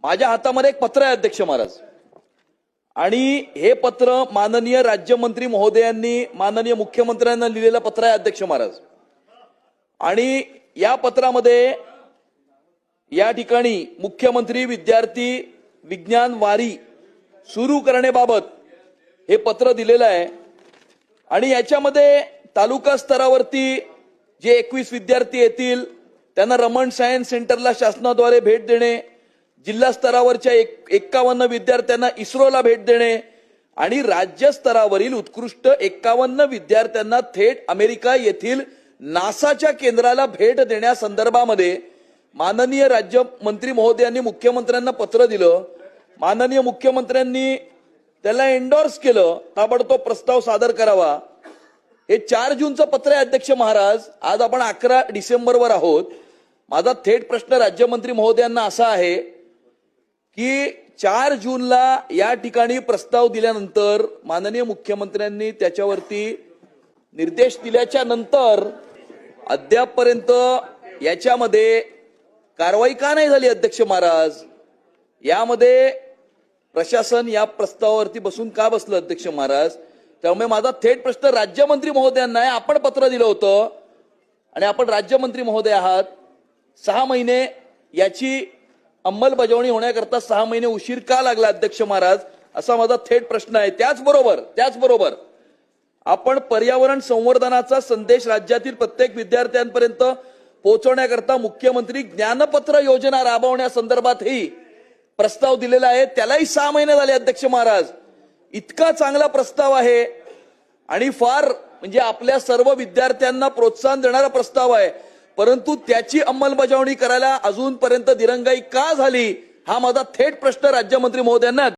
माझ्या हातामध्ये एक पत्र आहे अध्यक्ष महाराज, आणि हे पत्र माननीय राज्यमंत्री महोदयांनी माननीय मुख्यमंत्र्यांना लिहिलेलं पत्र आहे अध्यक्ष महाराज। आणि या पत्रामध्ये या ठिकाणी मुख्यमंत्री विद्यार्थी विज्ञान वारी सुरू करण्याबाबत हे पत्र दिलेलं आहे। आणि याच्यामध्ये तालुका स्तरावरती जे 21 विद्यार्थी येतील त्यांना रमण सायन्स सेंटरला शासनाद्वारे भेट देणे, जिल्हा स्तरावरच्या 51 विद्यार्थ्यांना इस्रोला भेट देणे आणि राज्य स्तरावरील उत्कृष्ट 51 विद्यार्थ्यांना थेट अमेरिका येथील नासाच्या केंद्राला भेट देण्यासंदर्भामध्ये माननीय राज्यमंत्री महोदयांनी मुख्यमंत्र्यांना पत्र दिलं। माननीय मुख्यमंत्र्यांनी त्याला एंडोर्स केलं, ताबडतोब प्रस्ताव सादर करावा। हे 4 जूनचं पत्र आहे अध्यक्ष महाराज। आज आपण 11 डिसेंबरवर आहोत। माझा थेट प्रश्न राज्यमंत्री महोदयांना असा आहे की 4 जूनला या ठिकाणी प्रस्ताव दिल्यानंतर माननीय मुख्यमंत्र्यांनी त्याच्यावरती निर्देश दिल्याच्या नंतर अद्यापपर्यंत याच्यामध्ये कारवाई का नाही झाली अध्यक्ष महाराज? यामध्ये प्रशासन या प्रस्तावावरती बसून का बसलं अध्यक्ष महाराज? त्यामुळे माझा थेट प्रश्न राज्यमंत्री महोदयांना आहे। आपण पत्र दिलं होतं आणि आपण राज्यमंत्री महोदय आहात। 6 महिने याची अंमलबजावणी होण्याकरता 6 महिने उशीर का लागला अध्यक्ष महाराज, असा माझा थेट प्रश्न आहे। त्याचबरोबर आपण पर्यावरण संवर्धनाचा संदेश राज्यातील प्रत्येक विद्यार्थ्यांपर्यंत पोहोचवण्याकरता मुख्यमंत्री ज्ञानपत्र योजना राबवण्यासंदर्भातही प्रस्ताव दिलेला आहे। त्यालाही 6 महिने झाले अध्यक्ष महाराज। इतका चांगला प्रस्ताव आहे आणि फार म्हणजे आपल्या सर्व विद्यार्थ्यांना प्रोत्साहन देणारा प्रस्ताव आहे, परंतु त्याची अंमलबजावणी करायला अजूनपर्यंत दिरंगाई का झाली, हा माझा थेट प्रश्न राज्यमंत्री महोदयांना